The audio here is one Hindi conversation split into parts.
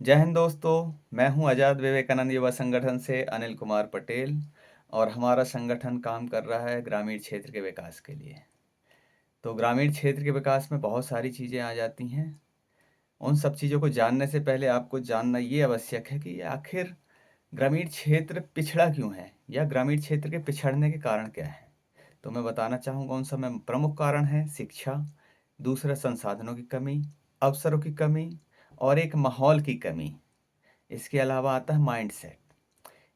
जय हिंद दोस्तों। मैं हूं आज़ाद विवेकानंद युवा संगठन से अनिल कुमार पटेल। और हमारा संगठन काम कर रहा है ग्रामीण क्षेत्र के विकास के लिए। तो ग्रामीण क्षेत्र के विकास में बहुत सारी चीज़ें आ जाती हैं। उन सब चीज़ों को जानने से पहले आपको जानना ये आवश्यक है कि आखिर ग्रामीण क्षेत्र पिछड़ा क्यों है या ग्रामीण क्षेत्र के पिछड़ने के कारण क्या है। तो मैं बताना चाहूँगा उन सब में प्रमुख कारण है शिक्षा, दूसरा संसाधनों की कमी, अवसरों की कमी और एक माहौल की कमी। इसके अलावा आता है माइंडसेट।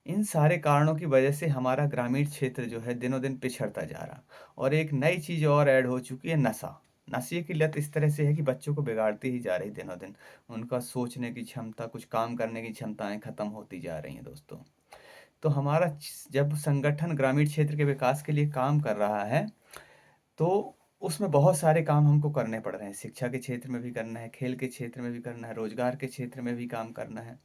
इन सारे कारणों की वजह से हमारा ग्रामीण क्षेत्र जो है दिनों दिन पिछड़ता जा रहा। और एक नई चीज़ और ऐड हो चुकी है, नशा। नशे की लत इस तरह से है कि बच्चों को बिगाड़ती ही जा रही दिनों दिन। उनका सोचने की क्षमता, कुछ काम करने की क्षमताएं खत्म होती जा रही हैं दोस्तों। तो हमारा जब संगठन ग्रामीण क्षेत्र के विकास के लिए काम कर रहा है तो उसमें बहुत सारे काम हमको करने पड़ रहे हैं। शिक्षा के क्षेत्र में भी करना है, खेल के क्षेत्र में भी करना है, रोजगार के क्षेत्र में भी काम करना है।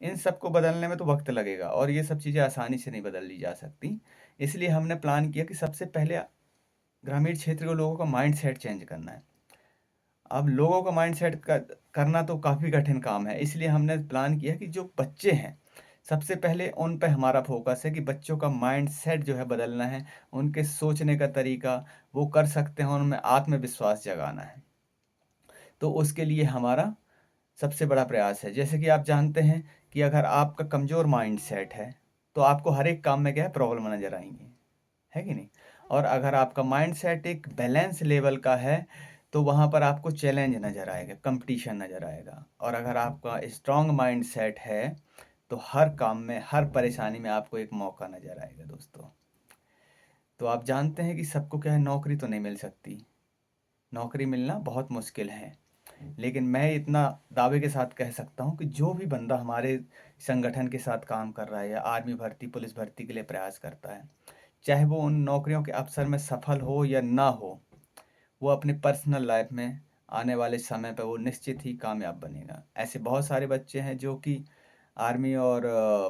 इन सबको बदलने में तो वक्त लगेगा और ये सब चीज़ें आसानी से नहीं बदल ली जा सकती। इसलिए हमने प्लान किया कि सबसे पहले ग्रामीण क्षेत्र के लोगों का माइंड सेट चेंज करना है। अब लोगों का माइंड सेट करना तो काफ़ी कठिन काम है। इसलिए हमने प्लान किया कि जो बच्चे हैं सबसे पहले उन पे हमारा फोकस है कि बच्चों का माइंड सेट जो है बदलना है। उनके सोचने का तरीका वो कर सकते हैं, उनमें आत्मविश्वास जगाना है। तो उसके लिए हमारा सबसे बड़ा प्रयास है। जैसे कि आप जानते हैं कि अगर आपका कमज़ोर माइंड सेट है तो आपको हर एक काम में क्या है, प्रॉब्लम नज़र आएंगी, है कि नहीं। और अगर आपका माइंड सेट एक बैलेंस लेवल का है तो वहाँ पर आपको चैलेंज नज़र आएगा, कंपटीशन नज़र आएगा। और अगर आपका स्ट्रांग माइंड सेट है तो हर काम में, हर परेशानी में आपको एक मौका नज़र आएगा दोस्तों। तो आप जानते हैं कि सबको क्या है, नौकरी तो नहीं मिल सकती, नौकरी मिलना बहुत मुश्किल है। लेकिन मैं इतना दावे के साथ कह सकता हूँ कि जो भी बंदा हमारे संगठन के साथ काम कर रहा है या आर्मी भर्ती, पुलिस भर्ती के लिए प्रयास करता है, चाहे वो उन नौकरियों के अवसर में सफल हो या ना हो, वो अपने पर्सनल लाइफ में आने वाले समय पर वो निश्चित ही कामयाब बनेगा। ऐसे बहुत सारे बच्चे हैं जो कि आर्मी और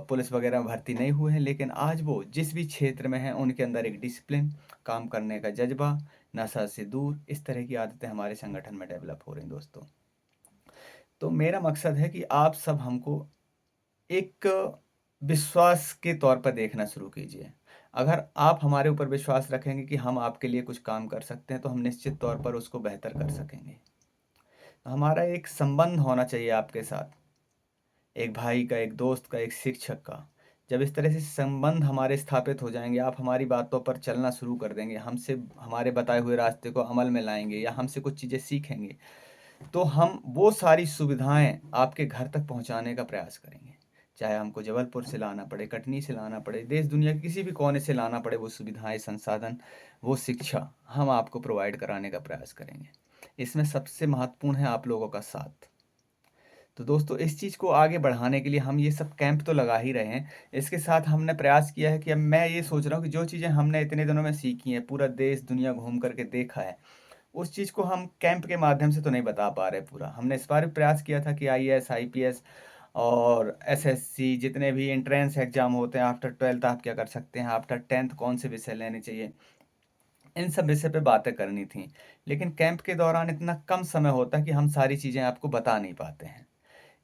पुलिस वगैरह में भर्ती नहीं हुए हैं, लेकिन आज वो जिस भी क्षेत्र में हैं उनके अंदर एक डिसिप्लिन, काम करने का जज्बा, नशा से दूर, इस तरह की आदतें हमारे संगठन में डेवलप हो रही हैं दोस्तों। तो मेरा मकसद है कि आप सब हमको एक विश्वास के तौर पर देखना शुरू कीजिए। अगर आप हमारे ऊपर विश्वास रखेंगे कि हम आपके लिए कुछ काम कर सकते हैं तो हम निश्चित तौर पर उसको बेहतर कर सकेंगे। तो हमारा एक संबंध होना चाहिए आपके साथ, एक भाई का, एक दोस्त का, एक शिक्षक का। जब इस तरह से संबंध हमारे स्थापित हो जाएंगे, आप हमारी बातों पर चलना शुरू कर देंगे, हमसे हमारे बताए हुए रास्ते को अमल में लाएंगे या हमसे कुछ चीज़ें सीखेंगे, तो हम वो सारी सुविधाएं आपके घर तक पहुंचाने का प्रयास करेंगे। चाहे हमको जबलपुर से लाना पड़े, कटनी से लाना पड़े, देश दुनिया के किसी भी कोने से लाना पड़े, वो सुविधाएं, संसाधन, वो शिक्षा हम आपको प्रोवाइड कराने का प्रयास करेंगे। इसमें सबसे महत्वपूर्ण है आप लोगों का साथ। तो दोस्तों, इस चीज़ को आगे बढ़ाने के लिए हम ये सब कैंप तो लगा ही रहे हैं। इसके साथ हमने प्रयास किया है कि अब मैं ये सोच रहा हूँ कि जो चीज़ें हमने इतने दिनों में सीखी हैं, पूरा देश दुनिया घूम करके देखा है, उस चीज़ को हम कैंप के माध्यम से तो नहीं बता पा रहे पूरा। हमने इस बार भी प्रयास किया था कि आईएएस, आईपीएस और एसएससी, जितने भी एंट्रेंस एग्जाम होते हैं, आफ्टर 12th आप क्या कर सकते हैं, आफ्टर 10th कौन से विषय लेने चाहिए, इन सब विषय पे बातें करनी थी। लेकिन कैंप के दौरान इतना कम समय होता है कि हम सारी चीज़ें आपको बता नहीं पाते हैं।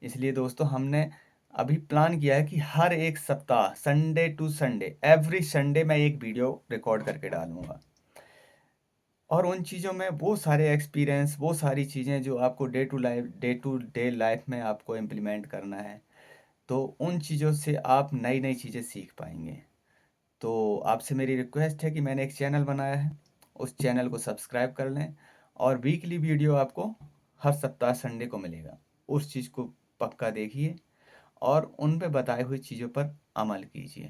इसलिए दोस्तों, हमने अभी प्लान किया है कि हर एक सप्ताह, Sunday to Sunday, every Sunday मैं एक वीडियो रिकॉर्ड करके डालूंगा। और उन चीज़ों में वो सारे एक्सपीरियंस, वो सारी चीज़ें जो आपको डे टू डे लाइफ में आपको इम्प्लीमेंट करना है, तो उन चीज़ों से आप नई नई चीज़ें सीख पाएंगे। तो आपसे मेरी रिक्वेस्ट है कि मैंने एक चैनल बनाया है, उस चैनल को सब्सक्राइब कर लें। और वीकली वीडियो आपको हर सप्ताह संडे को मिलेगा। उस चीज़ को पक्का देखिए और उन पे बताई हुई चीज़ों पर अमल कीजिए।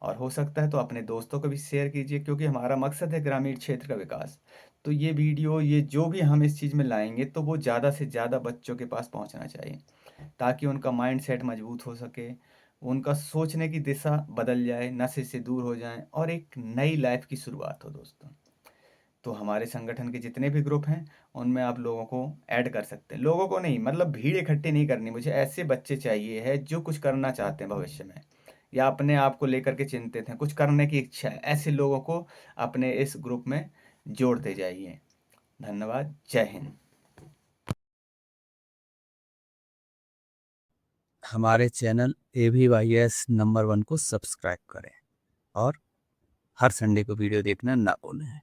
और हो सकता है तो अपने दोस्तों को भी शेयर कीजिए, क्योंकि हमारा मकसद है ग्रामीण क्षेत्र का विकास। तो ये वीडियो, ये जो भी हम इस चीज़ में लाएंगे, तो वो ज़्यादा से ज़्यादा बच्चों के पास पहुंचना चाहिए, ताकि उनका माइंड सेट मजबूत हो सके, उनका सोचने की दिशा बदल जाए, नशे से दूर हो जाएं और एक नई लाइफ की शुरुआत हो दोस्तों। तो हमारे संगठन के जितने भी ग्रुप हैं उनमें आप लोगों को ऐड कर सकते हैं। लोगों को नहीं, मतलब भीड़ इकट्ठी नहीं करनी, मुझे ऐसे बच्चे चाहिए है जो कुछ करना चाहते हैं भविष्य में, या अपने आप को लेकर के चिंतित हैं, कुछ करने की इच्छा है। ऐसे लोगों को अपने इस ग्रुप में जोड़ते जाइए। धन्यवाद। जय हिंद। हमारे चैनल AVYS नंबर 1 को सब्सक्राइब करें और हर संडे को वीडियो देखना ना भूलें।